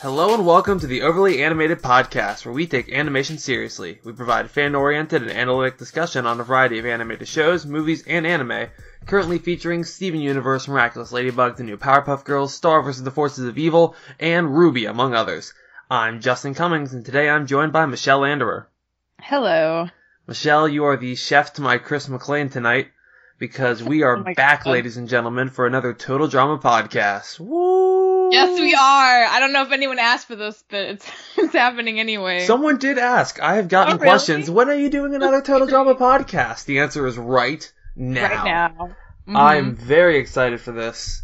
Hello and welcome to the Overly Animated Podcast, where we take animation seriously. We provide fan-oriented and analytic discussion on a variety of animated shows, movies, and anime, currently featuring Steven Universe, Miraculous Ladybug, the new Powerpuff Girls, Star vs. the Forces of Evil, and Ruby, among others. I'm Justin Cummings, and today I'm joined by Michelle Anderer. Hello. Michelle, you are the chef to my Chris McLean tonight, because we are back, God. Ladies and gentlemen, for another Total Drama podcast. Woo! Yes, we are. I don't know if anyone asked for this, but it's happening anyway. Really? Did ask. I have gotten questions. When are you doing another Total Drama podcast? The answer is right now. Right now. Mm-hmm. I'm very excited for this.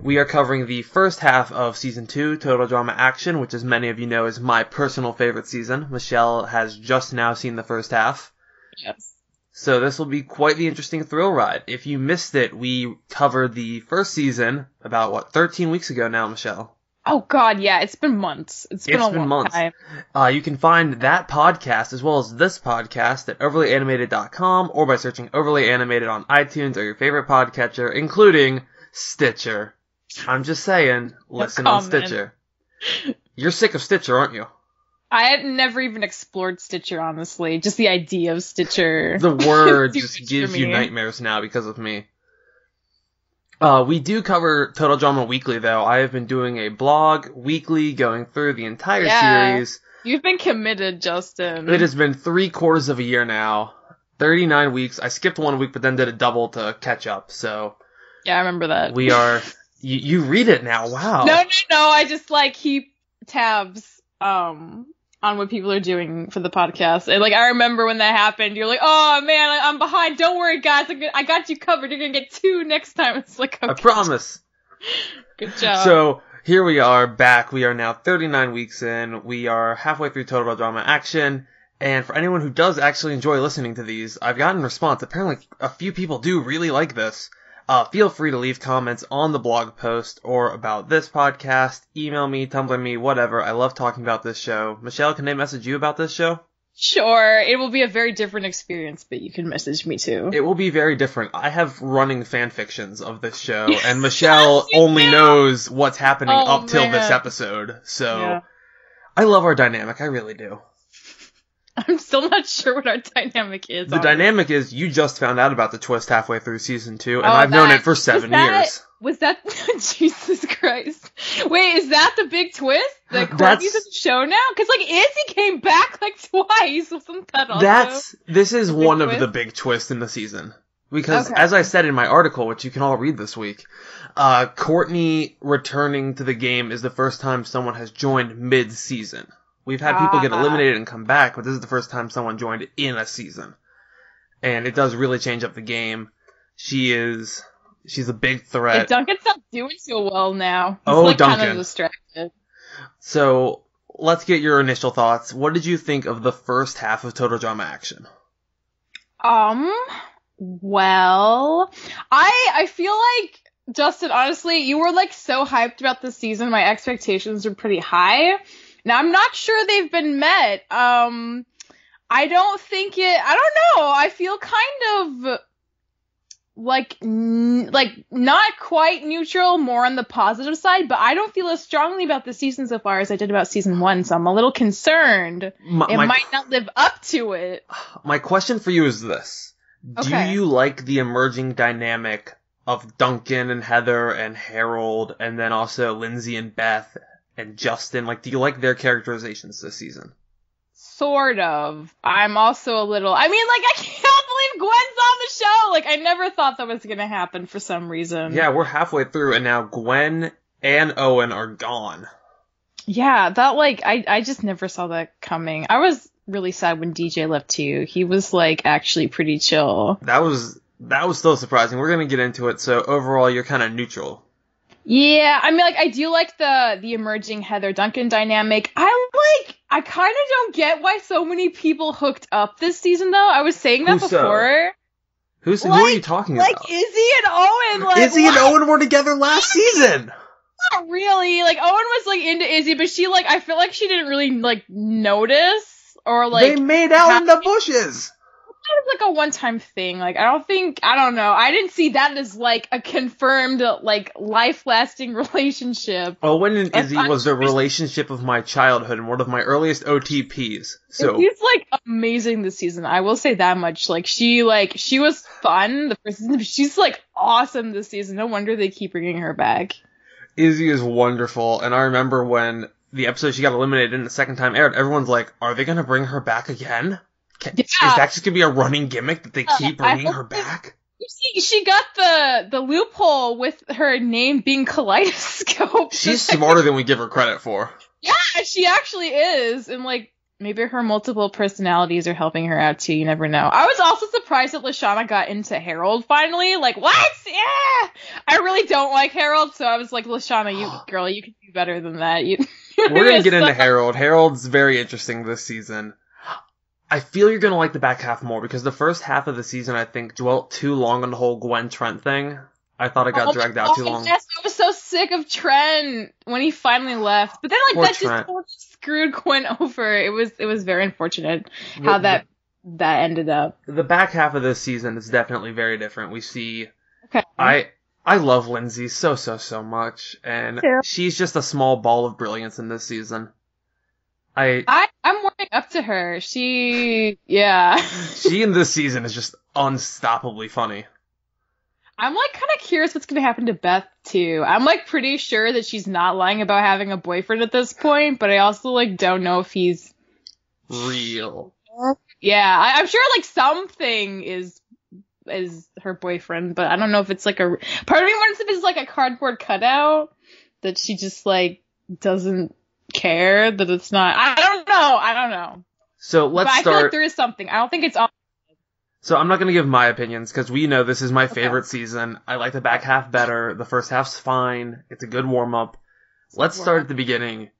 We are covering the first half of Season 2, Total Drama Action, which as many of you know is my personal favorite season. Michelle has just now seen the first half. Yes. So this will be quite the interesting thrill ride. If you missed it, we covered the first season about, 13 weeks ago now, Michelle? Oh, God, yeah. It's been months. It's been a long time. You can find that podcast as well as this podcast at overlyanimated.com or by searching Overly Animated on iTunes or your favorite podcatcher, including Stitcher. I'm just saying, listen on Stitcher. You're sick of Stitcher, aren't you? I had never even explored Stitcher, honestly. Just the idea of Stitcher. The word just gives you nightmares now because of me. We do cover Total Drama weekly, though. I have been doing a blog weekly, going through the entire series. You've been committed, Justin. It has been 3/4 of a year now. 39 weeks. I skipped 1 week, but then did a double to catch up, so... Yeah, I remember that. We are... You read it now, wow. No, I just, keep tabs, on what people are doing for the podcast. And, I remember when that happened, you're like, oh, man, I'm behind. Don't worry, guys. I got you covered. You're going to get 2 next time. It's like, okay. I promise. Good job. So, here we are back. We are now 39 weeks in. We are halfway through Total Drama Action. And for anyone who does actually enjoy listening to these, I've gotten a response. Apparently, a few people do really like this. Feel free to leave comments on the blog post or about this podcast. Email me, Tumblr me, whatever. I love talking about this show. Michelle, can they message you about this show? Sure. It will be a very different experience, but you can message me too. It will be very different. I have running fan fictions of this show, and Michelle only knows what's happening up till this episode. So, yeah. I love our dynamic. I really do. I'm still not sure what our dynamic is. The dynamic is you just found out about the twist halfway through season 2, and I've known it for 7 years. Was that... Jesus Christ. Wait, is that the big twist? That Courtney's in the show now? Because, Izzy came back, twice. Wasn't that also... This is one of the big twists in the season. Because, as I said in my article, which you can all read this week, Courtney returning to the game is the first time someone has joined mid-season. We've had people get eliminated and come back, but this is the first time someone joined in a season. And it does really change up the game. She's a big threat. Yeah, Duncan's not doing so well now. He's Duncan. Kind of distracted. So, let's get your initial thoughts. What did you think of the first half of Total Drama Action? Well, I feel like, Justin, honestly, you were, so hyped about this season. My expectations were pretty high. Now, I'm not sure they've been met. I don't know. I feel kind of not quite neutral, more on the positive side, but I don't feel as strongly about the season so far as I did about season 1, so I'm a little concerned it might not live up to it. My question for you is this. Okay. Do you like the emerging dynamic of Duncan and Heather and Harold, and then also Lindsay and Beth and Justin? Do you like their characterizations this season? Sort of. I'm also a little... I can't believe Gwen's on the show! I never thought that was gonna happen for some reason. Yeah, we're halfway through, and now Gwen and Owen are gone. Yeah, that, I just never saw that coming. I was really sad when DJ left, too. He was, actually pretty chill. That was so surprising. We're gonna get into it, so overall, you're kind of neutral. Yeah, I do like the emerging Heather-Duncan dynamic. I kind of don't get why so many people hooked up this season, though. I was saying that before. Who are you talking about? Izzy and Owen. Izzy and Owen were together last season. Not really. Owen was, into Izzy, but she, I feel like she didn't really, notice or, They made out in the bushes. kind of like a one-time thing. Like, I don't know. I didn't see that as like a confirmed, like, life-lasting relationship. Owen and Izzy was the relationship of my childhood and one of my earliest OTPs. So he's like amazing this season. I will say that much. Like, she was fun the first season, but she's like awesome this season. No wonder they keep bringing her back. Izzy is wonderful, and I remember when the episode she got eliminated in the second time aired, everyone's like, are they gonna bring her back again? Is that just gonna be a running gimmick that they keep bringing her back? She got the loophole with her name being Kaleidoscope. She's smarter than we give her credit for. Yeah, she actually is. And, like, maybe her multiple personalities are helping her out, too. You never know. I was also surprised that Lashana got into Harold, finally. Like, what? Yeah! I really don't like Harold, so I was like, Lashana, you can do better than that. We're gonna get into Harold. Harold's very interesting this season. I feel you're going to like the back half more, because the first half of the season, I think, dwelt too long on the whole Gwen Trent thing. I thought it got dragged out too long. Yes, I was so sick of Trent when he finally left. But then, like, Poor that Trent. just totally screwed Gwen over. It was very unfortunate how that ended up. The back half of this season is definitely very different. We see... Okay. I love Lindsay so much, and she's just a small ball of brilliance in this season. I'm warming up to her. She in this season is just unstoppably funny. I'm, like, kind of curious what's going to happen to Beth, too. I'm, like, pretty sure that she's not lying about having a boyfriend at this point, but I also, like, don't know if he's... real. Yeah, I'm sure, like, something is her boyfriend, but I don't know if it's, like, part of me wonders if it's, like, a cardboard cutout that she just, like, doesn't care that it's not. I don't know. So let's start. I feel like there is something. I don't think it's all. So I'm not going to give my opinions, because we know this is my favorite season. I like the back half better. The first half's fine. It's a good warm-up. Let's start at the beginning.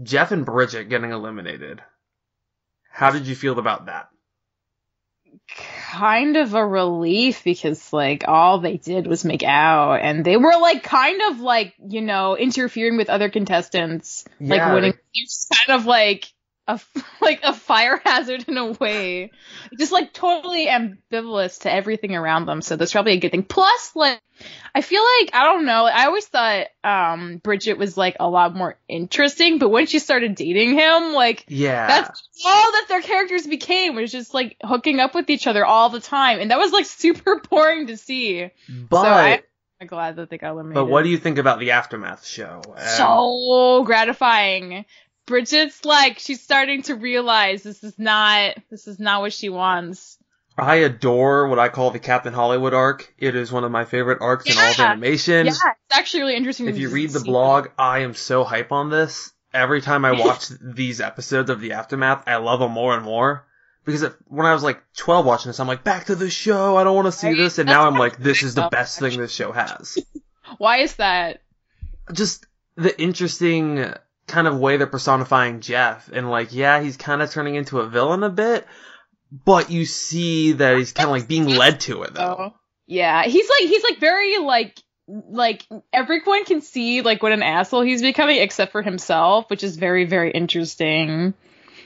Jeff and Bridget getting eliminated. How did you feel about that? Kind of a relief, because, like, all they did was make out, and they were, like, kind of, like, you know, interfering with other contestants, like, winning. It's kind of like a fire hazard in a way. Just, like, totally ambivalent to everything around them, so that's probably a good thing. Plus, like, I feel like, I don't know, I always thought Bridget was, like, a lot more interesting, but when she started dating him, like, that's all that their characters became, was just, like, hooking up with each other all the time, and that was, like, super boring to see. But so I'm glad that they got eliminated. But what do you think about the Aftermath show? So gratifying. Bridget's, like, she's starting to realize this is not what she wants. I adore what I call the Captain Hollywood arc. It is one of my favorite arcs in all of animation. Yeah, it's actually really interesting. If you read the blog, I am so hype on this. Every time I watch these episodes of the Aftermath, I love them more and more. Because when I was, like, 12 watching this, I'm like, back to the show, I don't want to see this. And now I'm like, this is the best thing this show has. Why is that? Just the interesting kind of way they're personifying Jeff. And, like, yeah, he's kind of turning into a villain a bit. But you see that he's kind of, like, being led to it, though. Yeah, he's very, like, everyone can see, like, what an asshole he's becoming, except for himself, which is very, very interesting.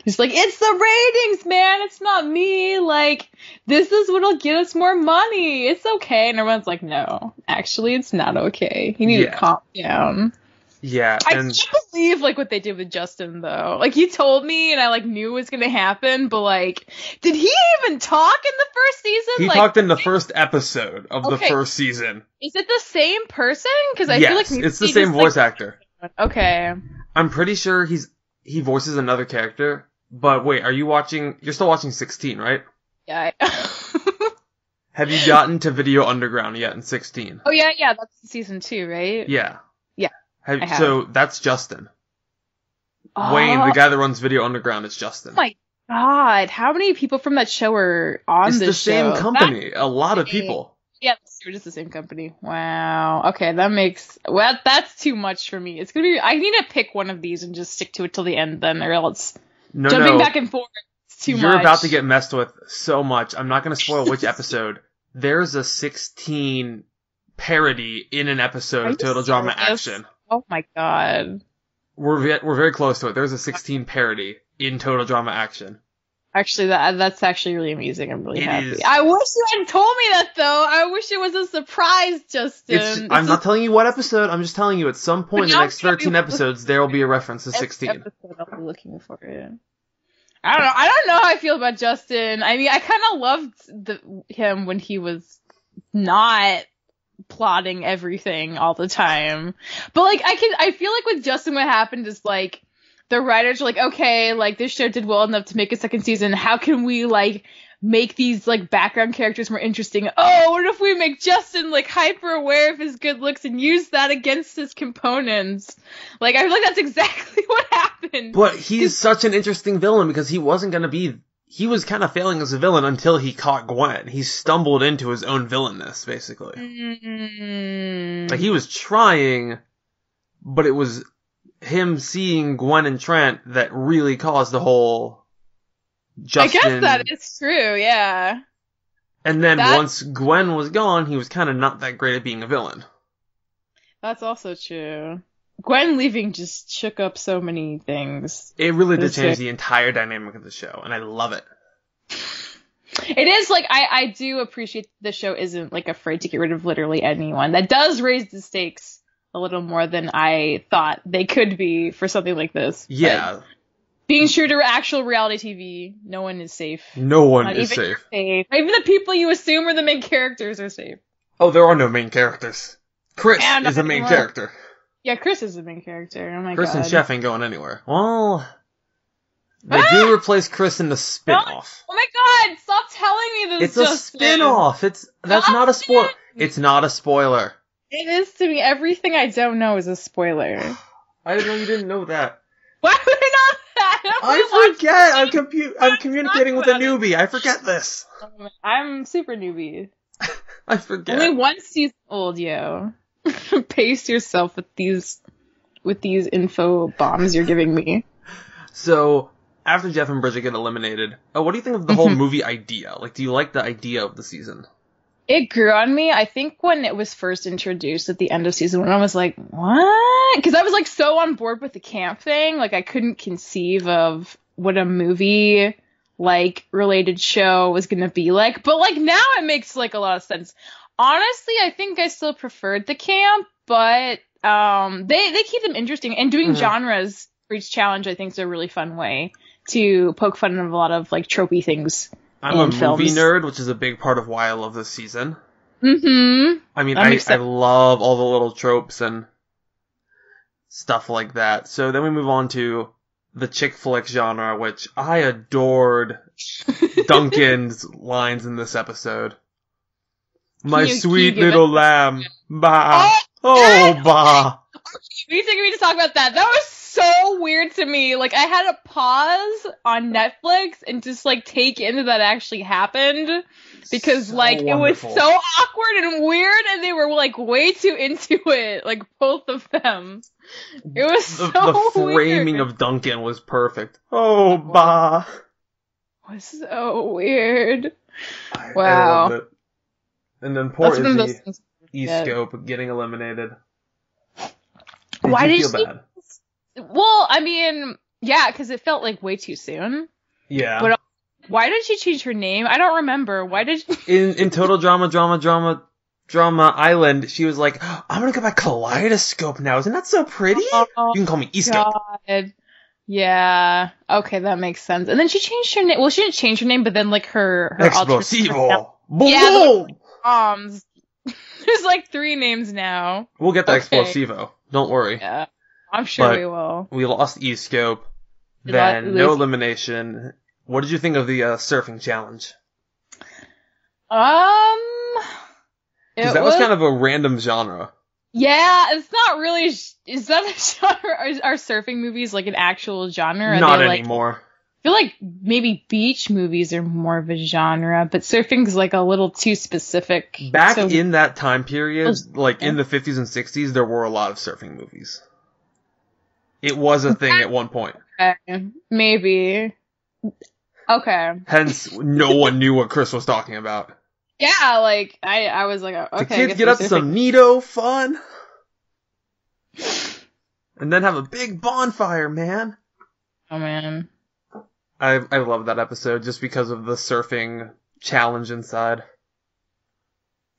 He's like, it's the ratings, man, it's not me, like, this is what'll get us more money, it's okay. And everyone's like, no, actually, it's not okay. You need to calm down. Yeah, I can't believe, like, what they did with Justin, though. Like, you told me, and I, like, knew it was gonna happen, but, like, did he even talk in the first season? He talked in the first episode of the first season. Is it the same person? Because I feel like it's the same voice actor. Okay. I'm pretty sure he voices another character. But wait, you're still watching 16, right? Yeah. Have you gotten to Video Underground yet in 16? Oh, yeah, that's season 2, right? Yeah. Yeah. So that's Justin. Wayne, the guy that runs Video Underground, is Justin. Oh my god, how many people from that show are on this show? It's the same company. A lot of people. Yeah, it's just the same company. Wow. Okay, that's too much for me. It's gonna be, I need to pick one of these and just stick to it till the end then, or else jumping back and forth is too much. You're about to get messed with so much. I'm not gonna spoil which episode. There's a 16 parody in an episode of Total Drama Action. Oh my god. We're very close to it. There's a 16 parody in Total Drama Action. Actually, that's actually really amazing. I'm really happy. Is. I wish you hadn't told me that, though. I wish it was a surprise, Justin. I'm not telling you what episode. I'm just telling you at some point in the next 13 episodes, there will be a reference to 16. Episode I'll be looking for it. I don't know how I feel about Justin. I mean, I kind of loved him when he was not plotting everything all the time. But, like, I feel like with Justin what happened is, like, the writers are like, okay, like, this show did well enough to make a second season. How can we, like, make these, like, background characters more interesting? Oh, what if we make Justin, like, hyper aware of his good looks and use that against his components? Like, I feel like that's exactly what happened. But he's such an interesting villain because he wasn't going to be... He was kind of failing as a villain until he caught Gwen. He stumbled into his own villainness, basically. Like, he was trying, but it was him seeing Gwen and Trent that really caused the whole Justin... I guess that is true, yeah. And then once Gwen was gone, he was kind of not that great at being a villain. That's also true. Gwen leaving just shook up so many things. It really did change the entire dynamic of the show, and I love it. It is, like, I do appreciate the show isn't, like, afraid to get rid of literally anyone. That does raise the stakes a little more than I thought they could be for something like this. Yeah. Like, being true to actual reality TV, no one is safe. No one is safe. Even the people you assume are the main characters are safe. Oh, there are no main characters. Chris is a main character. Yeah, Chris is the main character. Oh my god. Chris and Chef ain't going anywhere. Well, they do replace Chris in the spin-off. Oh my god, stop telling me this, It's a spin-off. That's not a spoiler. It's not a spoiler. It is to me. Everything I don't know is a spoiler. I didn't know you didn't know that. Why would I know that? I forget. I'm communicating with a newbie. I forget this. I'm super newbie. I forget. Only one season old, yo. Pace yourself with these info bombs you're giving me. So, after Jeff and Bridget get eliminated, what do you think of the whole movie idea? Like, do you like the idea of the season? It grew on me. I think when it was first introduced at the end of season 1, I was like, what? Because I was, like, so on board with the camp thing. Like, I couldn't conceive of what a movie, like, related show was going to be like. But, like, now it makes, like, a lot of sense. Honestly, I think I still preferred the camp, but they keep them interesting. And doing genres for each challenge, I think, is a really fun way to poke fun of a lot of, like, tropey things. I'm a movie nerd, which is a big part of why I love this season. Mm-hmm. I mean, I love all the little tropes and stuff like that. So then we move on to the chick flick genre, which I adored Duncan's lines in this episode. My sweet little lamb. Bah. Oh, bah. You taking me to talk about that. That was so weird to me. Like, I had to pause on Netflix and just, like, take in that actually happened. Because, so like, wonderful. It was so awkward and weird, and they were, like, way too into it. Like, both of them. It was the framing weird. Of Duncan was perfect. Oh, bah. It was so weird. Wow. I loved it. And then poor Izzy, E-Scope, getting eliminated. Why did you feel bad? Well, I mean, yeah, because it felt like way too soon. Yeah. But why did she change her name? I don't remember. Why did she... In Total Drama Island, she was like, I'm gonna go by Kaleidoscope now. Isn't that so pretty? You can call me E-Scope. God. Yeah. Okay, that makes sense. And then she changed her name. Well, she didn't change her name, but then, like, her Explosivo. Boom! Yeah, there's like 3 names now. We'll get the Explosivo. Don't worry. Yeah, I'm sure we will. We lost E-Scope. Then no elimination. What did you think of the surfing challenge? Because that was kind of a random genre. Yeah, it's not really. Is that a genre? Are surfing movies like an actual genre? Not anymore. Like, I feel like maybe beach movies are more of a genre, but surfing's like a little too specific. Back in that time period, like in the 50s and 60s, there were a lot of surfing movies. It was a thing at one point. Okay. Maybe. Okay. Hence, no one knew what Chris was talking about. Yeah, like, I was like, okay. The kids get up to some neato fun. And then have a big bonfire, man. Oh, man. I love that episode just because of the surfing challenge inside.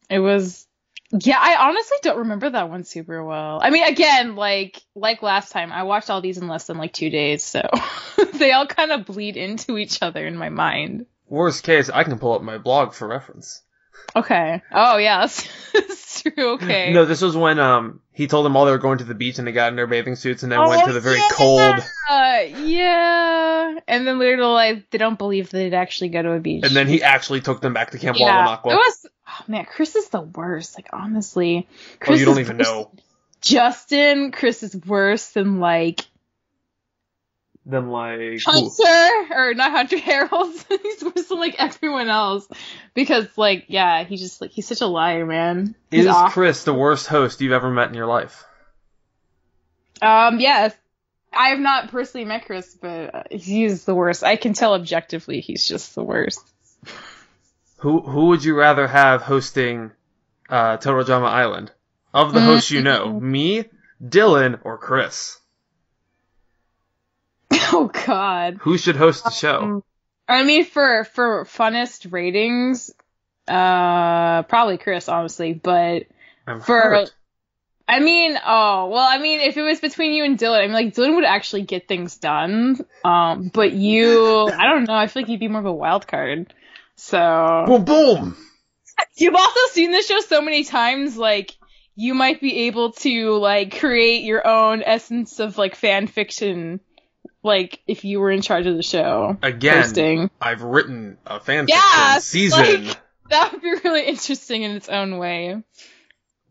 It was... Yeah, I honestly don't remember that one super well. I mean, again, like last time, I watched all these in less than 2 days, so they all kind of bleed into each other in my mind. Worst case, I can pull up my blog for reference. Okay. Oh, yeah, that's true. Okay. No, this was when he told them all they were going to the beach and they got in their bathing suits and then went to the very cold... Yeah. And then literally, they don't believe they'd actually go to a beach. And then he actually took them back to Camp Wawanakwa. It was... Oh, man, Chris is the worst. Honestly. Chris you don't even know. Chris is worse than, Hunter, or not Hunter, Harold. He's worse than, everyone else. Because, he's such a liar, man. Is Chris the worst host you've ever met in your life? Yes. I have not personally met Chris, but he's the worst. I can tell objectively he's just the worst. Who would you rather have hosting Total Drama Island? Of the hosts you know, me, Dylan, or Chris? Oh, God. Who should host the show? I mean, for funnest ratings, probably Chris, honestly, but I'm hurt. If it was between you and Dylan, Dylan would actually get things done, but you, I don't know, I feel like you'd be more of a wild card. So... Boom, boom! You've also seen this show so many times, you might be able to, create your own essence of, fan fiction, if you were in charge of the show. Again, hosting. I've written a fan fiction season. That would be really interesting in its own way.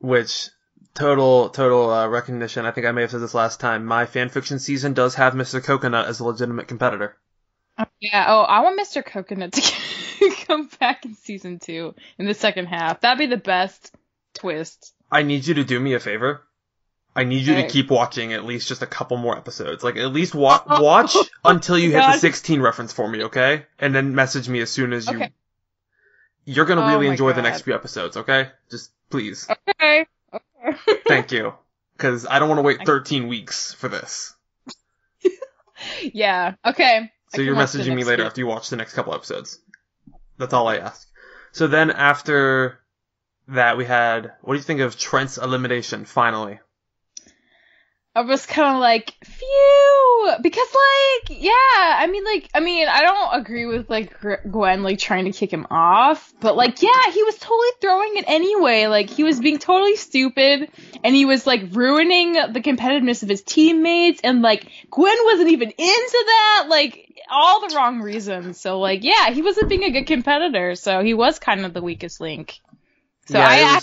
Which, total recognition, I think I may have said this last time, my fan fiction season does have Mr. Coconut as a legitimate competitor. Yeah, I want Mr. Coconut to come back in season 2, in the second half. That'd be the best twist. I need you to do me a favor. I need you to keep watching at least just a couple more episodes. At least watch until you hit the 16 reference for me, okay? And then message me as soon as you... Okay. You're gonna really enjoy the next few episodes, okay? Just, please. Okay. Thank you. Because I don't want to wait 13 weeks for this. Yeah, okay. So you're messaging me later after you watch the next couple episodes. That's all I ask. So then after that we had... What do you think of Trent's elimination, finally? I was kind of phew! Because, I don't agree with, Gwen, trying to kick him off. But, he was totally throwing it anyway. He was being totally stupid. And he was, ruining the competitiveness of his teammates. And, Gwen wasn't even into that. All the wrong reasons. So, he wasn't being a good competitor. So he was kind of the weakest link. So I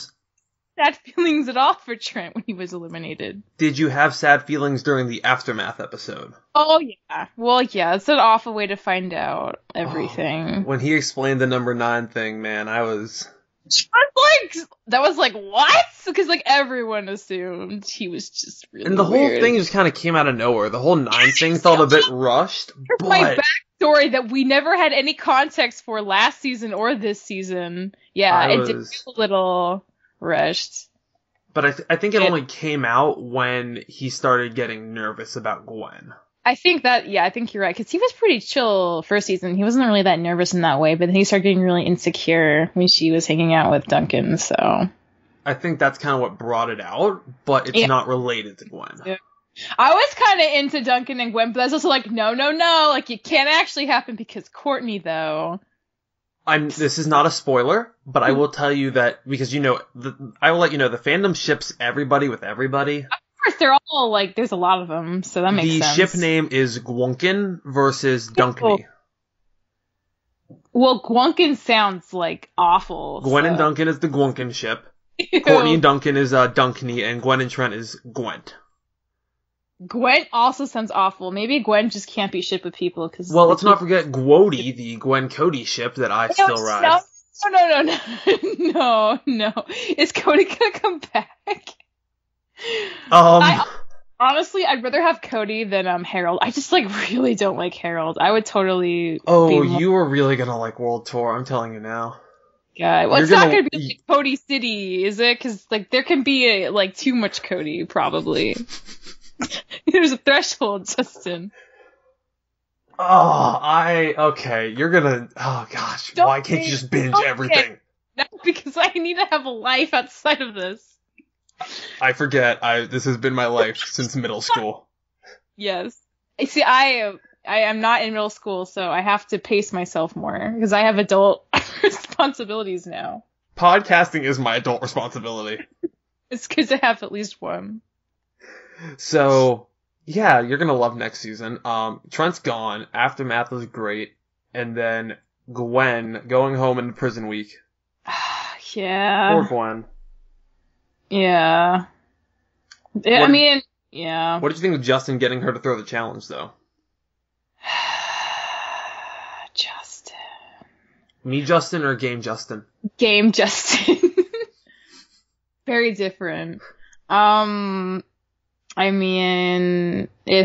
sad feelings at all for Trent when he was eliminated. Did you have sad feelings during the Aftermath episode? Oh, yeah. Well, yeah, it's an awful way to find out everything. When he explained the number 9 thing, man, I was... That was what? Because, everyone assumed he was just really And the whole thing just kind of came out of nowhere. The whole 9 thing felt a bit rushed, but... my backstory that we never had any context for last season or this season. Yeah, it did feel a little... rushed. But I think it only came out when he started getting nervous about Gwen. I think you're right, because he was pretty chill first season. He wasn't really that nervous in that way, but then he started getting really insecure when she was hanging out with Duncan, so... I think that's kind of what brought it out, but it's not related to Gwen. Yeah. I was kind of into Duncan and Gwen, but that's also no, it can't actually happen because Courtney, though... This is not a spoiler, but I will tell you that, because I will let you know, the fandom ships everybody with everybody. Of course, they're all, there's a lot of them, so that makes sense. The ship name is Gwunkin versus Dunkany. Well, Gwunkin sounds, awful. Gwen and Duncan is the Gwunkin ship. Ew. Courtney and Duncan is Dunkany, and Gwen and Trent is Gwent. Gwen also sounds awful. Maybe Gwen just can't be shipped with people because. Well, let's not forget Gwody, the Gwen Cody ship that I still ride. No. Is Cody gonna come back? Honestly, I'd rather have Cody than Harold. I just really don't like Harold. I would totally. You are really gonna like World Tour. I'm telling you now. Yeah, well, it's not gonna be Cody City, is it? Because there can be too much Cody, probably. There's a threshold, Justin. Okay, you're gonna, oh gosh, why can't you just binge everything? No, because I need to have a life outside of this. I forget, this has been my life since middle school. Yes. See, I am not in middle school, so I have to pace myself more, because I have adult responsibilities now. Podcasting is my adult responsibility. It's good to have at least one. So, yeah, you're gonna love next season. Trent's gone, Aftermath was great, and then Gwen going home in the prison week. Yeah. Poor Gwen. Yeah. Yeah. What did you think of Justin getting her to throw the challenge, though? Justin. Me Justin or Game Justin? Game Justin. Very different. It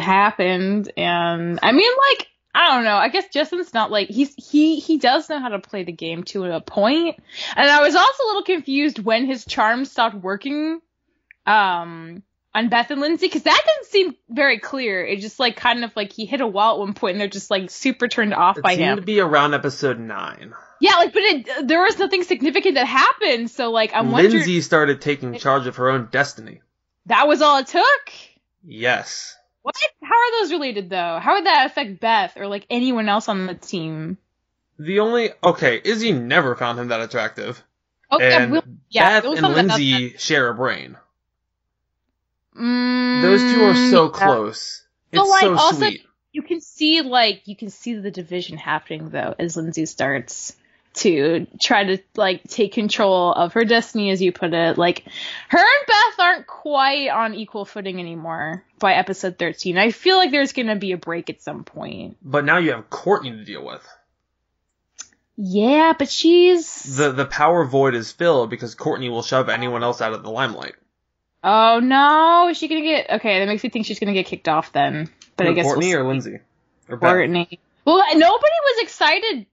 happened, and I don't know. I guess Justin's not he does know how to play the game to a point. And I was also a little confused when his charm stopped working on Beth and Lindsay, because that didn't seem very clear. It just he hit a wall at one point and they're just super turned off by him. It seemed to be around episode 9. Yeah, but there was nothing significant that happened, so I'm wondering. Lindsay started taking charge of her own destiny. That was all it took? Yes. What? How are those related, though? How would that affect Beth or anyone else on the team? Izzy never found him that attractive. Okay, and Beth and Lindsay share a brain. Those two are so close. It's so also, sweet. You can see the division happening, though, as Lindsay starts to try to take control of her destiny, as you put it. Her and Beth aren't quite on equal footing anymore by episode 13. I feel like there's gonna be a break at some point. But now you have Courtney to deal with. Yeah, but she's the power void is filled because Courtney will shove anyone else out of the limelight. Oh no, is she gonna get that makes me think she's gonna get kicked off then. But I guess Courtney or Lindsay? Or Courtney. Well, nobody was excited,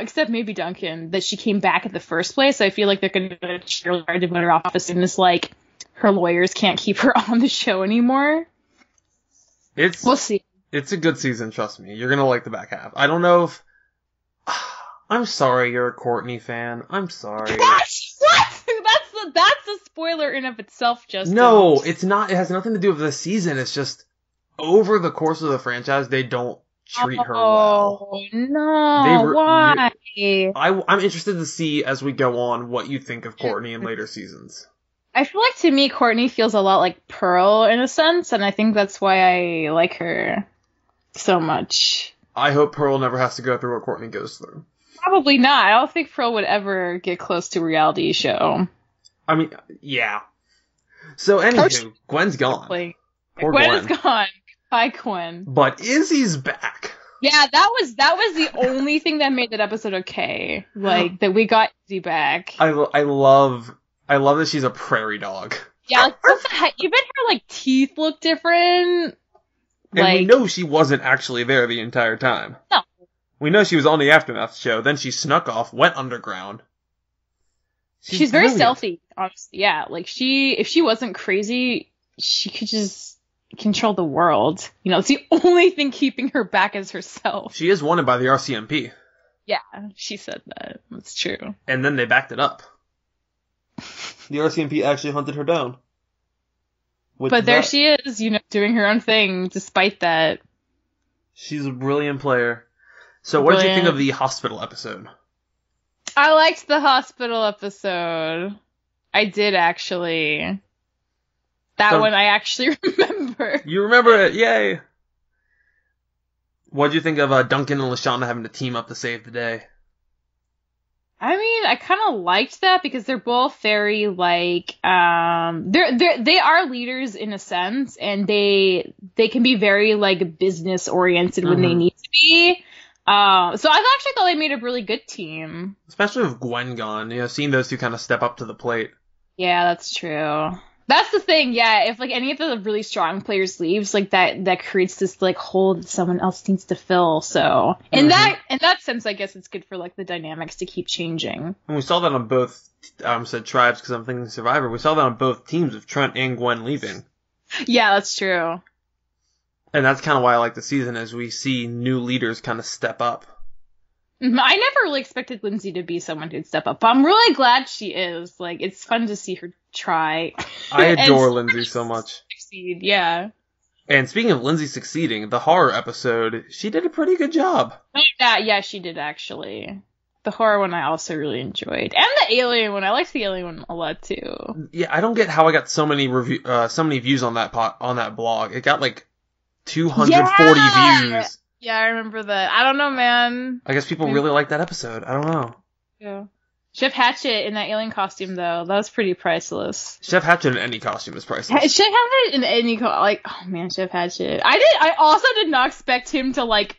except maybe Duncan, that she came back in the first place. I feel like they're going to cheer her to her off as soon as, her lawyers can't keep her on the show anymore. We'll see. It's a good season, trust me. You're going to like the back half. I don't know if... I'm sorry you're a Courtney fan. I'm sorry. What? That's a spoiler in of itself, Justin. No, it's not. It has nothing to do with the season. It's just, over the course of the franchise, they don't treat her well. Oh, no. Why? I'm interested to see, as we go on, what you think of Courtney in later seasons. I feel like, to me, Courtney feels a lot like Pearl, in a sense, and I think that's why I like her so much. I hope Pearl never has to go through what Courtney goes through. Probably not. I don't think Pearl would ever get close to a reality show. I mean, yeah. So, anywho, Gwen's gone. Poor Gwen is gone. Hi, Gwen. But Izzy's back. Yeah, that was the only thing that made that episode okay. That we got Izzy back. I love that she's a prairie dog. Yeah, even her teeth look different. And we know she wasn't actually there the entire time. No. We know she was on the Aftermath show, then she snuck off, went underground. She's very stealthy, honestly. Yeah, if she wasn't crazy, she could just control the world. It's the only thing keeping her back is herself. She is wanted by the RCMP. Yeah, she said that. That's true. And then they backed it up. The RCMP actually hunted her down. But there she is, doing her own thing, despite that. She's a brilliant player. So what did you think of the hospital episode? I liked the hospital episode. I did, actually. That one I actually remember. You remember it, yay! What did you think of Duncan and LaShawna having to team up to save the day? I mean, I kind of liked that because they're both very they are leaders in a sense, and they can be very business oriented when they need to be. So I actually thought they made a really good team. Especially with Gwen gone, seeing those two kind of step up to the plate. Yeah, that's true. That's the thing, yeah. If any of the really strong players leaves, that creates this hole that someone else needs to fill. So in that sense, I guess it's good for the dynamics to keep changing. And we saw that on both. Said tribes because I'm thinking Survivor. We saw that on both teams with Trent and Gwen leaving. Yeah, that's true. And that's kind of why I like the season, as we see new leaders kind of step up. I never really expected Lindsay to be someone who'd step up, but I'm really glad she is. Like, it's fun to see her try. I adore Lindsay so much. Succeed, yeah. And speaking of Lindsay succeeding, the horror episode, she did a pretty good job. Yeah, she did, actually. The horror one I also really enjoyed. And the alien one. I liked the alien one a lot, too. Yeah, I don't get how I got so many views on that blog. It got, like, 240 views. Yeah, I remember that. I don't know, man. I guess people really like that episode. I don't know. Yeah. Chef Hatchet in that alien costume, though, that was pretty priceless. Chef Hatchet in any costume is priceless. Chef Hatchet in any oh man, Chef Hatchet. I also did not expect him to, like,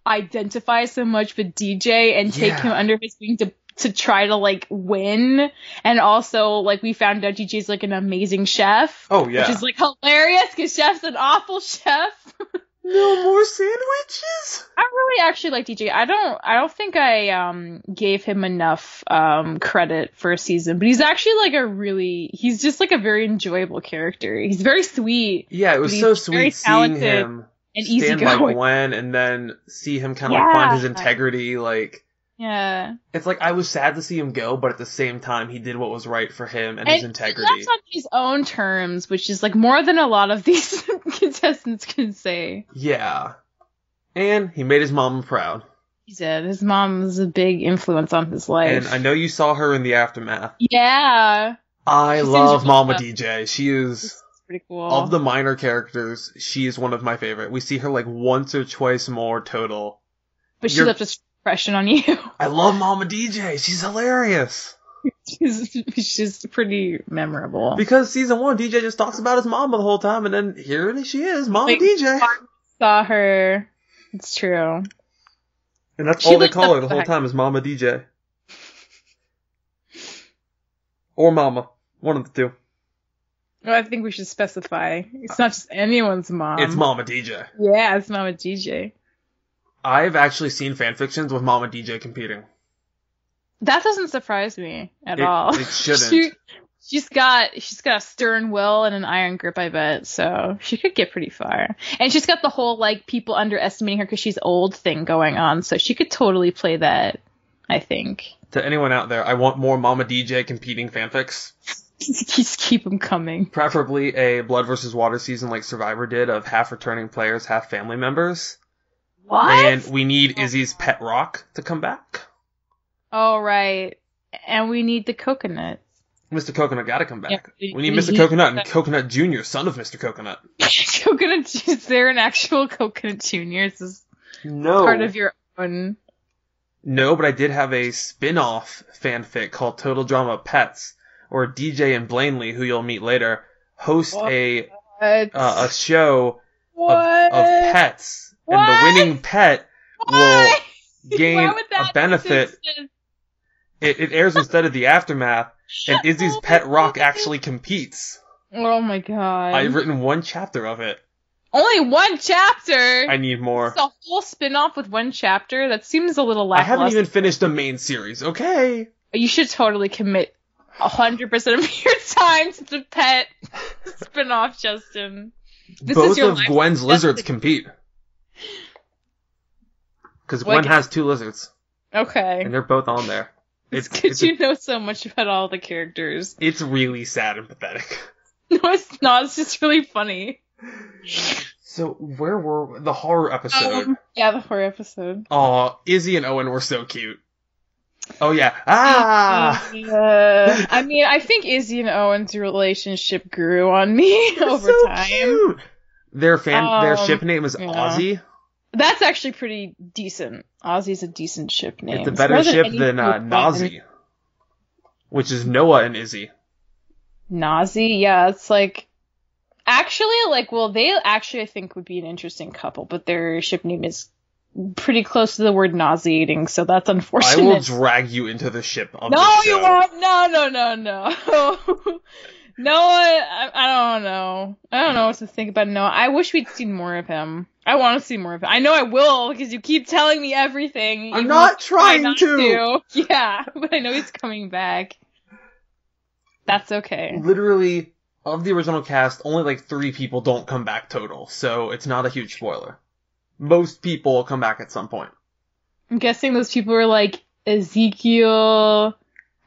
identify so much with DJ and take him under his wing to try to, like, win. And also, like, we found out DJ's, like, an amazing chef. Oh, yeah. Which is, like, hilarious, because Chef's an awful chef. No more sandwiches? I really actually like DJ. I don't think I gave him enough credit for a season, but he's actually like he's just like a very enjoyable character. He's very sweet. Yeah, it was so sweet seeing him and stand by Gwen and then see him kind of like find his integrity. Like, yeah, it's like I was sad to see him go, but at the same time he did what was right for him and his integrity. That's on his own terms, which is like more than a lot of these contestants can say. Yeah. And he made his mom proud. He did. His mom was a big influence on his life. And I know you saw her in the aftermath. Yeah. I love Mama DJ. She is pretty cool. Of the minor characters, she is one of my favorite. We see her like once or twice more total. But she left a impression on you. I love Mama DJ. She's hilarious. She's pretty memorable. Because season 1, DJ just talks about his mama the whole time, and then here she is, Mama DJ. Saw her. It's true. And that's all they call her the whole time is Mama DJ. Or Mama. One of the two. Well, I think we should specify. It's not just anyone's mom. It's Mama DJ. Yeah, it's Mama DJ. I've actually seen fanfictions with Mama DJ competing. That doesn't surprise me at all. It shouldn't. She's got a stern will and an iron grip, I bet. So she could get pretty far. And she's got the whole like people underestimating her because she's old thing going on. So she could totally play that, I think. To anyone out there, I want more Mama DJ competing fanfics. Just keep them coming. Preferably a Blood vs. Water season like Survivor did of half returning players, half family members. What? And we need Izzy's pet rock to come back. Oh, right. And we need the coconut. Mr. Coconut gotta come back. We need Mr. Coconut and Coconut Jr., son of Mr. Coconut. Coconut, is there an actual Coconut Jr.? Is this part of your own? No, but I did have a spin-off fanfic called Total Drama Pets, where DJ and Blanley, who you'll meet later, host a show of pets. What? And the winning pet will gain a benefit. It airs instead of the aftermath, and Izzy's pet rock actually competes. Oh my god. I've written one chapter of it. Only one chapter? I need more. It's a whole spin-off with one chapter? That seems a little lackluster. I haven't even finished the main series, okay? You should totally commit 100% of your time to the pet spin-off, Justin. Both of Gwen's lizards compete. Because Gwen has 2 lizards. Okay. And they're both on there. You know so much about all the characters. It's really sad and pathetic. No, it's not. It's just really funny. So, where were the horror episode? Yeah, the horror episode. Aw, Izzy and Owen were so cute. Oh, yeah. I mean, I think Izzy and Owen's relationship grew on me over time. Cute. Their ship name is Ozzy. That's actually pretty decent. Ozzy's a decent ship name. It's a better ship than Nazi, which is Noah and Izzy. Nazi? Yeah, it's like... Actually, they actually, I think, would be an interesting couple, but their ship name is pretty close to the word nauseating, so that's unfortunate. I will drag you into the ship of this show. You won't! No. Noah, I don't know. I don't know what to think about Noah. I wish we'd seen more of him. I want to see more of him. I know I will, because you keep telling me everything. I'm not trying to! Yeah, but I know he's coming back. That's okay. Literally, of the original cast, only like 3 people don't come back total, so it's not a huge spoiler. Most people will come back at some point. I'm guessing those people were like Ezekiel,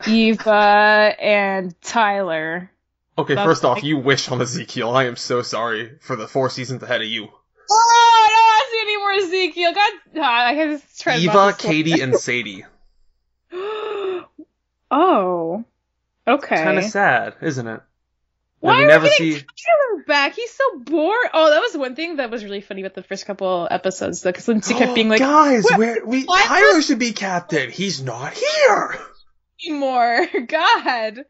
Eva, and Tyler. Okay, first off, you wish on Ezekiel. I am so sorry for the 4 seasons ahead of you. Oh, I don't want to see any more Ezekiel. God, I have to try Eva, Katie, and Sadie. Oh, okay. It's kind of sad, isn't it? Why are we getting Tyler back? He's so bored. Oh, that was one thing that was really funny about the first couple episodes, though, because Lindsay kept being like, "Guys, Tyler should be captain. He's not here anymore." God,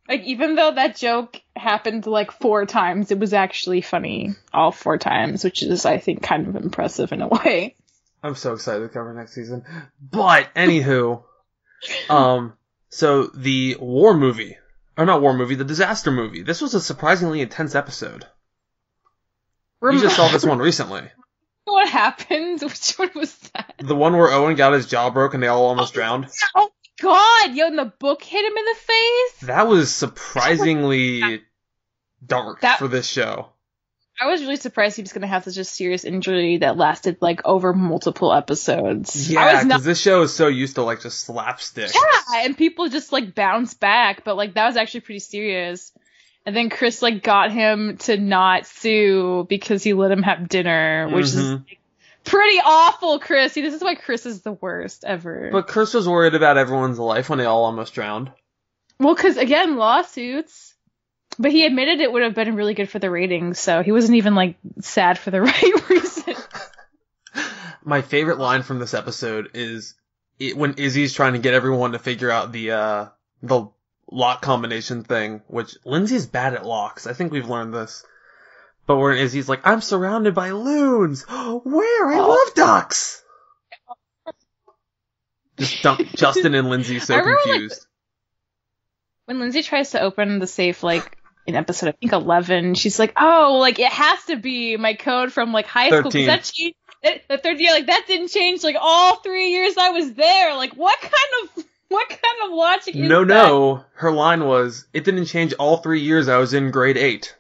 like even though that joke happened like 4 times, it was actually funny all 4 times, which is, I think, kind of impressive in a way. I'm so excited to cover next season. But anywho, so the war movie. Or not war movie, the disaster movie. This was a surprisingly intense episode. You just saw this one recently. What happened? Which one was that? The one where Owen got his jaw broke and they all almost drowned. Oh God! Yo, and the book hit him in the face? That was surprisingly dark for this show. I was really surprised he was going to have such a serious injury that lasted, like, over multiple episodes. Yeah, because this show is so used to, like, just slapstick. Yeah, and people just, like, bounce back, but, like, that was actually pretty serious. And then Chris, like, got him to not sue because he let him have dinner, which is like, pretty awful, Chris. See, this is why Chris is the worst ever. But Chris was worried about everyone's life when they all almost drowned. Well, because, again, lawsuits. But he admitted it would have been really good for the ratings, so he wasn't even, like, sad for the right reason. My favorite line from this episode is when Izzy's trying to get everyone to figure out the lock combination thing, which Lindsay's bad at locks. I think we've learned this. But when Izzy's like, I'm surrounded by loons. Where? I love ducks. Justin and Lindsay so confused. Like, when Lindsay tries to open the safe, like, in episode, I think 11, she's like, oh, like, it has to be my code from, like, high school. 'Cause that changed, the third year, like, that didn't change, like, all 3 years I was there. Like, what kind of logic is that? No. Her line was, it didn't change all 3 years I was in grade 8.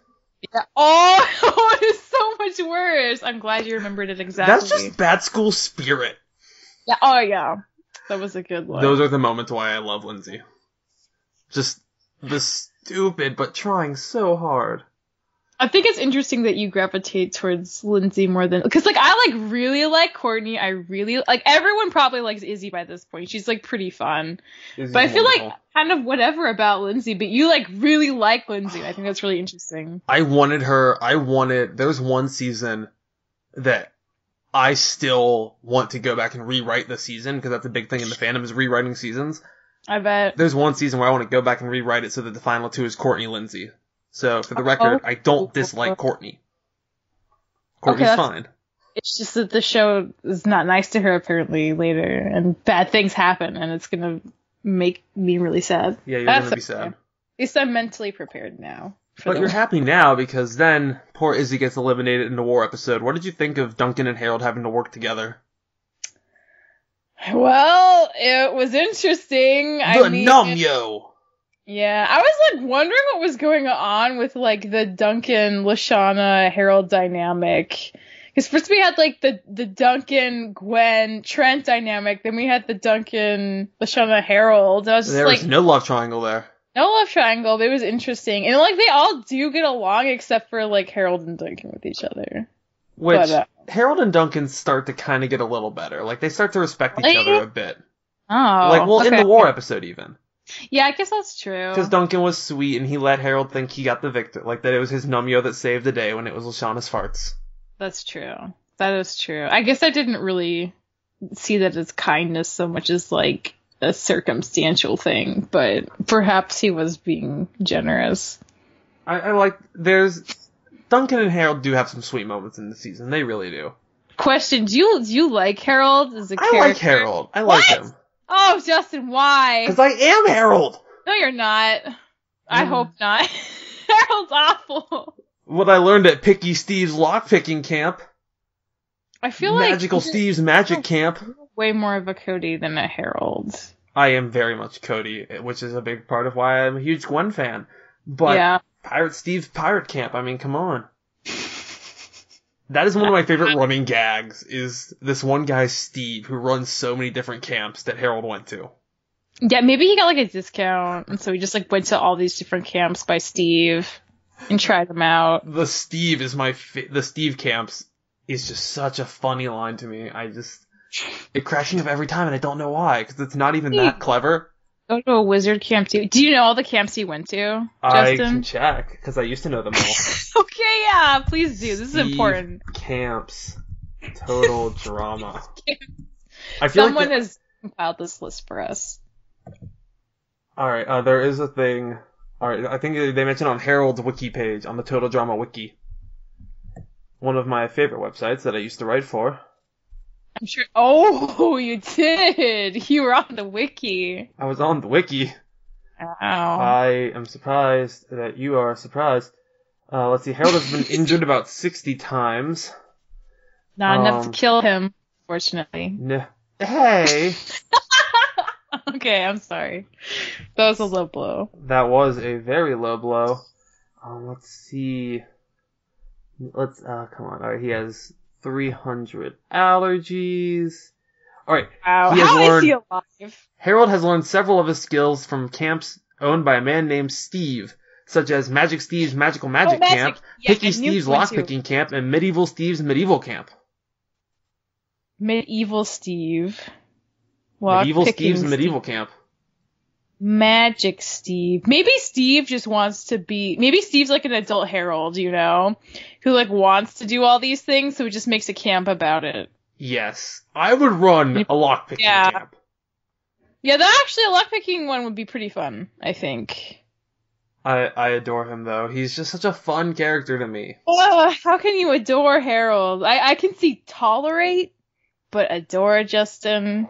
Yeah. Oh, it is so much worse. I'm glad you remembered it exactly. That's just bad school spirit. Yeah. Oh, yeah. That was a good one. Those are the moments why I love Lindsay. Just the stupid, but trying so hard. I think it's interesting that you gravitate towards Lindsay more than... Because, like, I, like, really like Courtney. I really... Like, everyone probably likes Izzy by this point. She's, like, pretty fun. Izzy's but I feel wonderful. Like kind of whatever about Lindsay, but you, like, really like Lindsay. I think that's really interesting. There was one season that I still want to go back and rewrite the season, because that's a big thing in the fandom, is rewriting seasons. I bet. There's one season where I want to go back and rewrite it so that the final 2 is Courtney Lindsay. So, for the record, I don't dislike Courtney. Courtney's fine. It's just that the show is not nice to her, apparently, later, and bad things happen, and it's gonna make me really sad. Yeah, you're gonna be sad. At least I'm mentally prepared now. But you're happy now, because then poor Izzy gets eliminated in the war episode. What did you think of Duncan and Harold having to work together? Well, it was interesting. Numyo! Yeah, I was, like, wondering what was going on with, like, the Duncan, Lashana, Harold dynamic. Because first we had, like, the Duncan, Gwen, Trent dynamic, then we had the Duncan, Lashana, Harold. I was just, there was no love triangle there. No love triangle, but it was interesting. And, like, they all do get along, except for, like, Harold and Duncan with each other. Which, Harold and Duncan start to kind of get a little better. Like, they start to respect each other a bit. Oh, like, well, in the war episode, even. Yeah, I guess that's true. Because Duncan was sweet, and he let Harold think he got the victor. Like, that it was his Numyo that saved the day when it was Lashana's farts. That's true. That is true. I guess I didn't really see that as kindness so much as, like, a circumstantial thing. But perhaps he was being generous. I like... Duncan and Harold do have some sweet moments in the season. They really do. Question, do you like Harold as a character? I like Harold. I like him. Oh, Justin, why? Because I am Harold! No, you're not. I hope not. Harold's awful. What I learned at Picky Steve's lockpicking camp. I feel like... Magical Steve's magic camp. Way more of a Cody than a Harold. I am very much Cody, which is a big part of why I'm a huge Gwen fan. But Pirate Steve Pirate Camp. I mean, come on. That is one of my favorite running gags, is this one guy, Steve, who runs so many different camps that Harold went to. Yeah, maybe he got, like, a discount, and so he just, like, went to all these different camps by Steve and tried them out. The Steve is the Steve camps is just such a funny line to me. It cracks me up every time, and I don't know why, because it's not even that clever. Go to a wizard camp, too. Do you know all the camps he went to, Justin? I can check, because I used to know them all. Okay, yeah, please do. This is important. Camps. Total drama. I feel Someone has compiled this list for us. Alright, there is a thing. Alright, I think they mentioned on Harold's wiki page, on the Total Drama wiki. One of my favorite websites that I used to write for. I'm sure. Oh, you did! You were on the wiki. I was on the wiki. Wow. I am surprised that you are surprised. Let's see, Harold has been injured about 60 times. Not enough to kill him, fortunately. Hey! Okay, I'm sorry. That was a low blow. That was a very low blow. Let's see. Come on. Alright, he has 300 allergies. Alright. Wow, how is he alive? Harold has learned several of his skills from camps owned by a man named Steve, such as Magic Steve's Magical Magic Camp, Picky Steve's Lockpicking Camp, and Medieval Steve's Medieval Camp. Medieval Steve. Medieval Steve's Medieval Camp. Magic Steve. Maybe Steve just wants to be... Maybe Steve's like an adult Harold, you know? Who, like, wants to do all these things, so he just makes a camp about it. Yes. I would run a lockpicking camp. Yeah, actually, a lockpicking one would be pretty fun, I think. I adore him, though. He's just such a fun character to me. How can you adore Harold? I can see tolerate, but adore Justin...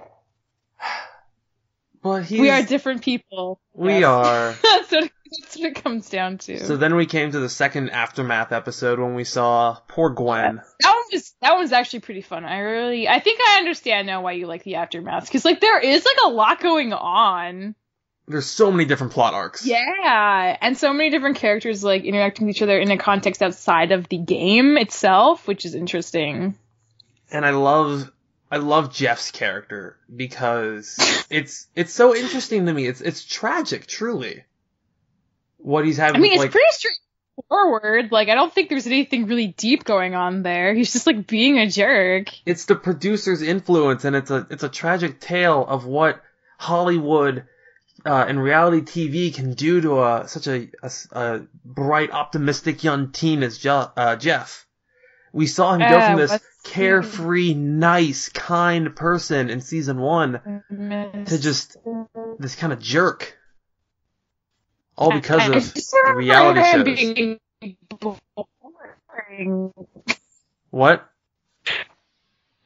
But we are different people. We are. That's what it comes down to. So then we came to the second Aftermath episode when we saw poor Gwen. That one's actually pretty fun. I think I understand now why you like the Aftermath. Because, like, there is, like, a lot going on. There's so many different plot arcs. Yeah, and so many different characters, like, interacting with each other in a context outside of the game itself, which is interesting. And I love Jeff's character because it's so interesting to me. It's tragic, truly. What he's having. I mean, it's pretty straightforward. Like, I don't think there's anything really deep going on there. He's just like being a jerk. It's the producer's influence, and it's a tragic tale of what Hollywood and reality TV can do to such a bright, optimistic young teen as Jeff. We saw him go from this carefree, nice, kind person in season 1 to just this kind of jerk. All because of reality shows. What?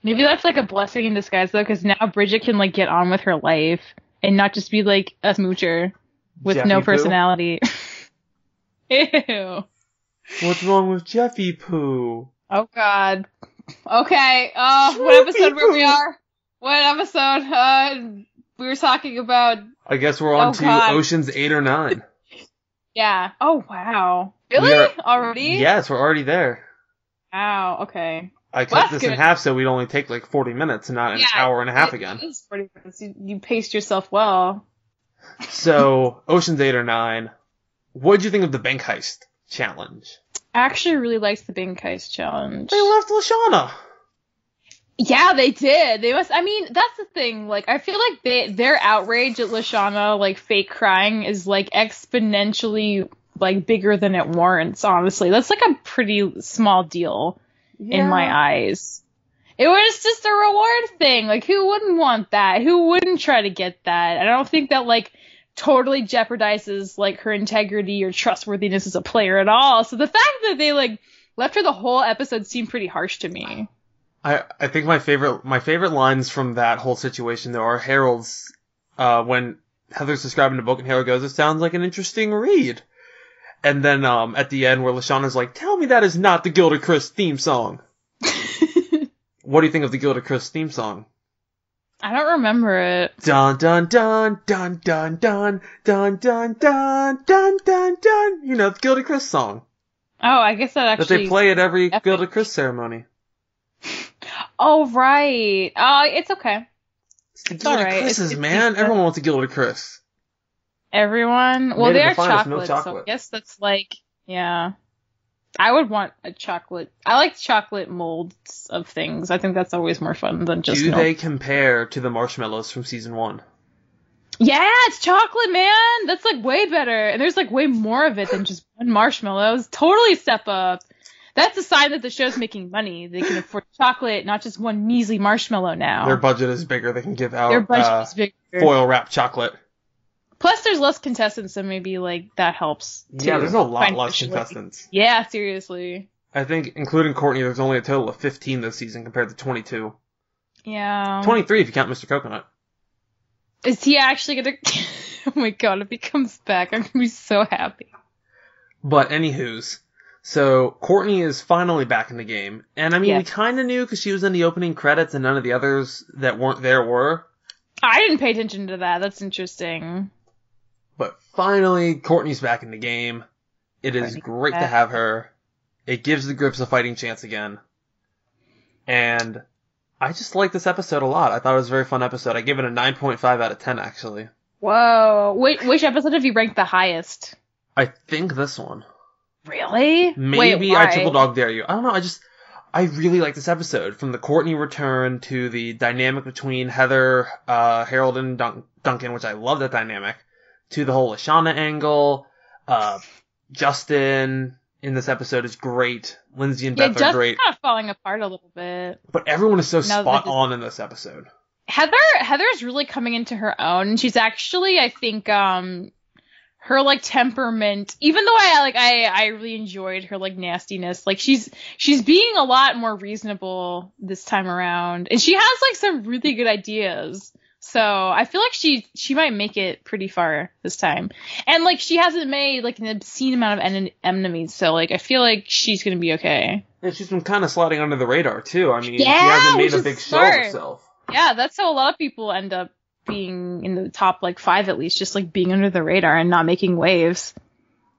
Maybe that's like a blessing in disguise, though, because now Bridget can, like, get on with her life and not just be, like, a smoocher with Jeffy no Poo? Personality. Ew. What's wrong with Jeffy Poo? Oh, God. Okay, what episode were we are? What episode? We were talking about... I guess we're on to Oceans 8 or 9. Yeah. Oh, wow. Really? Already? Yes, we're already there. Wow, okay. I cut this in half so we'd only take like 40 minutes and not an hour and a half again. It is 40 minutes. You paced yourself well. So, Oceans 8 or 9. What did you think of the bank heist challenge? I actually really liked the bank heist challenge. They left Lashana. Yeah, they did. I mean, that's the thing. Like, I feel like their outrage at Lashana, like, fake crying is, like, exponentially, like, bigger than it warrants, honestly. That's, like, a pretty small deal in my eyes. It was just a reward thing. Like, who wouldn't want that? Who wouldn't try to get that? I don't think that, like, totally jeopardizes, like, her integrity or trustworthiness as a player at all. So the fact that they, like, left her the whole episode seemed pretty harsh to me. I think my favorite lines from that whole situation, though, are Harold's, when Heather's describing the book and Harold goes, "It sounds like an interesting read." And then, at the end where Lashana's like, "Tell me that is not the Gilded Crisp theme song." What do you think of the Gilded Crisp theme song? I don't remember it. Dun dun dun dun dun dun dun dun dun dun dun dun. You know, the Gilded Chris song. Oh, I guess that they play at every Gilded Chris ceremony. Oh, right. It's okay. It's the Gilded Chris's, man. Everyone wants a Gilded Chris. Everyone? Well, they are chocolate, so I guess that's like, yeah. I would want a chocolate. I like chocolate molds of things. I think that's always more fun than just milk. Do they compare to the marshmallows from season 1? Yeah, it's chocolate, man. That's like way better. And there's like way more of it than just one marshmallow. It's totally step up. That's a sign that the show's making money. They can afford chocolate, not just one measly marshmallow now. Their budget is bigger. They can give out foil wrapped chocolate. Plus, there's less contestants, so maybe, like, that helps, too. Yeah, there's a lot less contestants. Yeah, seriously. I think, including Courtney, there's only a total of 15 this season compared to 22. Yeah. 23 if you count Mr. Coconut. Is he actually gonna... Oh my god, if he comes back, I'm gonna be so happy. But, anywho's. So, Courtney is finally back in the game. And, I mean, we kind of knew because she was in the opening credits and none of the others that weren't there were. I didn't pay attention to that. That's interesting. But finally, Courtney's back in the game. It is great to have her. It gives the Grips a fighting chance again. And I just like this episode a lot. I thought it was a very fun episode. I give it a 9.5 out of 10, actually. Whoa. Which episode have you ranked the highest? I think this one. Really? Maybe I Triple Dog Dare You. I don't know. I really like this episode. From the Courtney return to the dynamic between Heather, Harold, and Duncan, which I love that dynamic. To the whole Lashana angle. Justin in this episode is great. Lindsay and Beth are great. Justin's kind of falling apart a little bit. But everyone is so spot on in this episode. Heather's really coming into her own. She's actually, I think, her like temperament, even though I really enjoyed her like nastiness, like she's being a lot more reasonable this time around. And she has like some really good ideas. So I feel like she might make it pretty far this time. And like she hasn't made like an obscene amount of enemies, so like I feel like she's gonna be okay. And she's been kind of sliding under the radar too. I mean, she hasn't made a big show of herself. Yeah, that's how a lot of people end up being in the top like 5 at least, just like being under the radar and not making waves.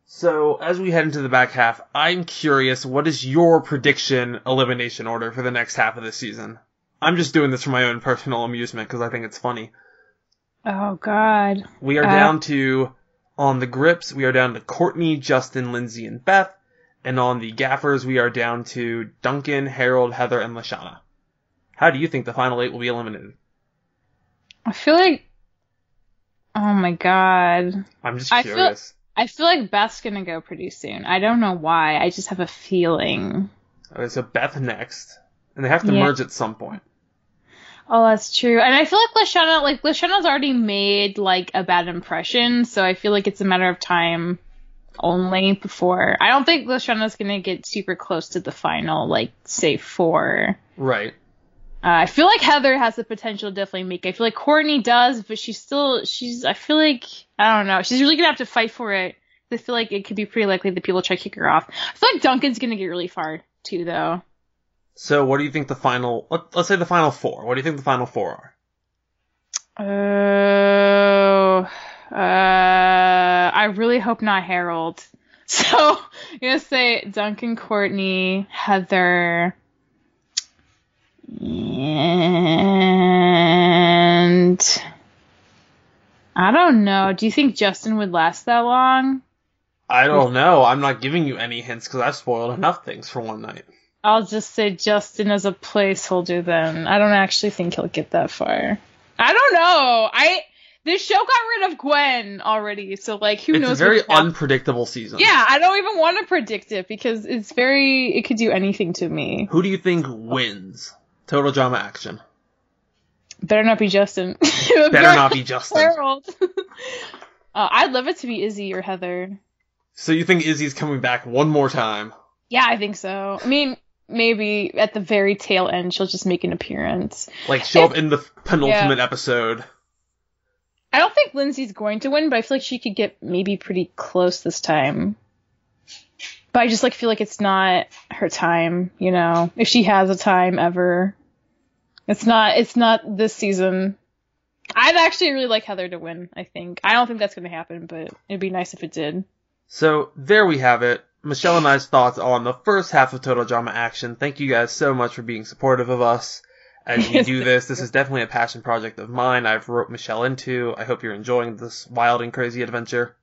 So as we head into the back half, I'm curious, what is your prediction elimination order for the next half of the season? I'm just doing this for my own personal amusement because I think it's funny. Oh, God. We are down to, on the Grips, we are down to Courtney, Justin, Lindsay, and Beth. And on the Gaffers, we are down to Duncan, Harold, Heather, and Lashana. How do you think the final 8 will be eliminated? I feel like... Oh, my God. I'm just curious. I feel like Beth's gonna go pretty soon. I don't know why. I just have a feeling. Okay, so Beth next. And they have to merge at some point. Oh, that's true. And I feel like Lashana's already made, like, a bad impression, so I feel like it's a matter of time only before... I don't think Lashana's gonna get super close to the final, like, say, 4. Right. I feel like Heather has the potential to definitely make it. I feel like Courtney does, but I feel like, I don't know, she's really gonna have to fight for it. I feel like it could be pretty likely that people try to kick her off. I feel like Duncan's gonna get really far, too, though. So, what do you think the final... Let's say the final 4. What do you think the final 4 are? I really hope not Harold. So, I'm gonna say Duncan, Courtney, Heather, and... I don't know. Do you think Justin would last that long? I don't know. I'm not giving you any hints because I've spoiled enough things for one night. I'll just say Justin as a placeholder then. I don't actually think he'll get that far. I don't know. This show got rid of Gwen already, so like who knows? It's a very unpredictable season. Yeah, I don't even want to predict it because it could do anything to me. Who do you think wins? Total drama action. Better not be Justin. Better not be Justin. Harold. I'd love it to be Izzy or Heather. So you think Izzy's coming back one more time? Yeah, I think so. I mean, maybe at the very tail end she'll just make an appearance. Like show up in the penultimate episode. I don't think Lindsay's going to win, but I feel like she could get maybe pretty close this time. But I just like feel like it's not her time, you know, if she has a time ever. It's not this season. I'd actually really like Heather to win, I think. I don't think that's going to happen, but it'd be nice if it did. So, there we have it. Michelle and I's thoughts on the first half of Total Drama Action. Thank you guys so much for being supportive of us as we do this. This is definitely a passion project of mine I've roped Michelle into. I hope you're enjoying this wild and crazy adventure.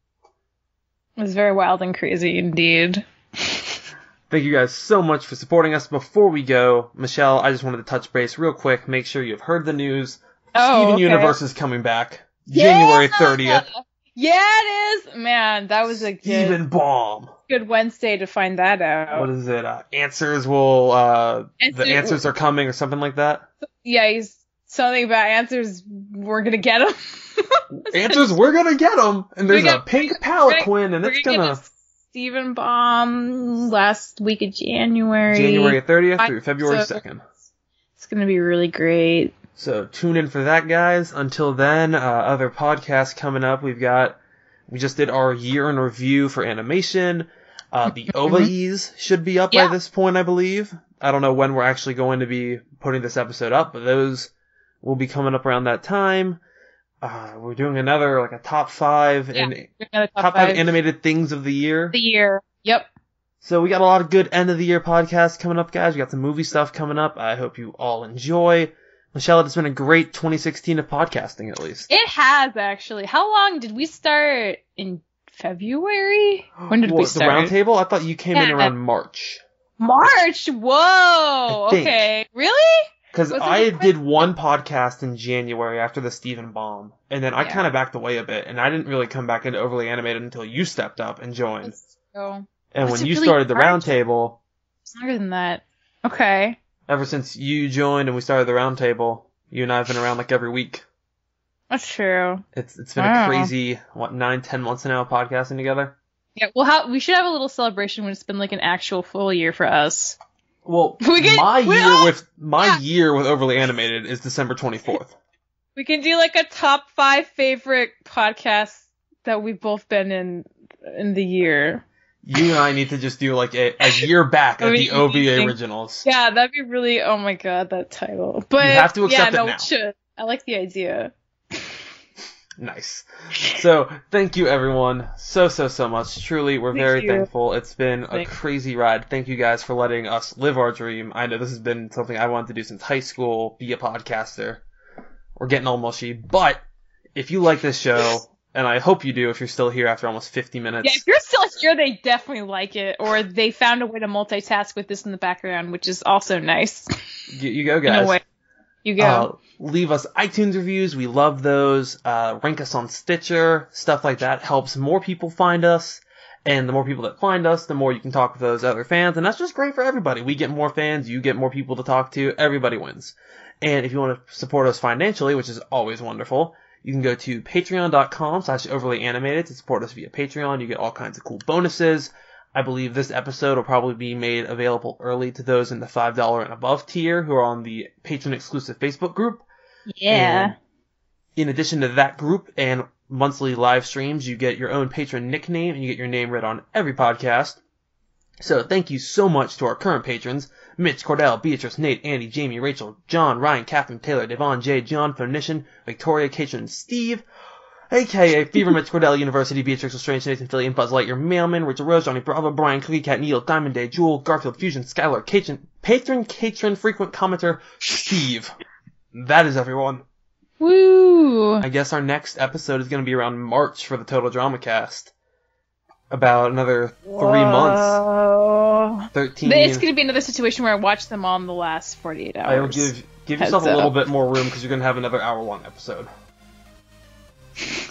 It was very wild and crazy indeed. Thank you guys so much for supporting us. Before we go, Michelle, I just wanted to touch base real quick. Make sure you've heard the news. Steven Universe is coming back. January 30th. Yeah, it is. Man, that was a Steven Bomb. Good Wednesday to find that out. What is it? The answers are coming or something like that? Yeah, he's something about answers. We're gonna get them. Answers, we're gonna get them. And there's a pink palanquin, and it's gonna... Steven Bomb last week of January. January 30th through February 2nd. It's gonna be really great. So tune in for that, guys. Until then, other podcasts coming up. We just did our year in review for animation. The OVAs should be up by this point, I believe. I don't know when we're actually going to be putting this episode up, but those will be coming up around that time. We're doing another, a top 5 top 5 animated things of the year. Yep. So we got a lot of good end of the year podcasts coming up, guys. We got some movie stuff coming up. I hope you all enjoy. Michelle, it's been a great 2016 of podcasting, at least. It has, actually. How long did we start? In February? When did we start? The round table? I thought you came in around March. March? Whoa! Okay. Really? Because I did one podcast in January after the Steven Bomb, and then I kind of backed away a bit, and I didn't really come back into Overly Animated until you stepped up and joined. And when you started the round table... It's longer than that. Okay. Ever since you joined and we started the round table, you and I have been around every week. That's true. It's been a crazy, 9-10 months now podcasting together? Yeah, we should have a little celebration when it's been an actual full year for us. Well, my year with Overly Animated is December 24th. We can do a top 5 favorite podcasts that we've both been in the year. You and I need to just do a year back at the OVA originals. Yeah, that'd be really, oh my god, that title. But you have to accept it now. We should. I like the idea. Nice. So, thank you everyone so much. Truly, we're very thankful. It's been a crazy ride. Thank you guys for letting us live our dream. I know this has been something I wanted to do since high school, be a podcaster. We're getting all mushy. But, if you like this show, and I hope you do if you're still here after almost 50 minutes. Yeah, if you're still here, they definitely like it. Or they found a way to multitask with this in the background, which is also nice. You go, guys. In a way. You go. Leave us iTunes reviews. We love those. Rank us on Stitcher. Stuff like that helps more people find us. And the more people that find us, the more you can talk with those other fans. And that's just great for everybody. We get more fans. You get more people to talk to. Everybody wins. And if you want to support us financially, which is always wonderful, you can go to patreon.com/overlyanimated to support us via Patreon. You get all kinds of cool bonuses. I believe this episode will probably be made available early to those in the $5 and above tier who are on the patron-exclusive Facebook group. Yeah. And in addition to that group and monthly live streams, you get your own patron nickname and you get your name read on every podcast. So thank you so much to our current patrons: Mitch, Cordell, Beatrice, Nate, Andy, Jamie, Rachel, John, Ryan, Catherine, Taylor, Devon, Jay, John, Phoenician, Victoria, Katrin, Steve, a.k.a. Fever, Mitch, Cordell, University, Beatrix, Lestrange, Nathan, Philly, and Buzz Lightyear, Mailman, Rachel Rose, Johnny Bravo, Brian, Cookie Cat, Neil, Diamond Day, Jewel, Garfield, Fusion, Skylar, Patron, frequent commenter, Steve. That is everyone. Woo! I guess our next episode is going to be around March for the Total Drama Cast. About another 3 months. 13. It's going to be another situation where I watch them all in the last 48 hours. I will give yourself a little bit more room because you're going to have another hour-long episode.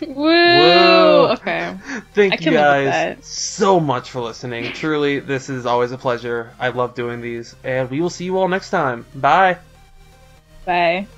Woo! Okay. Thank you guys so much for listening. Truly, this is always a pleasure. I love doing these. And we will see you all next time. Bye. Bye.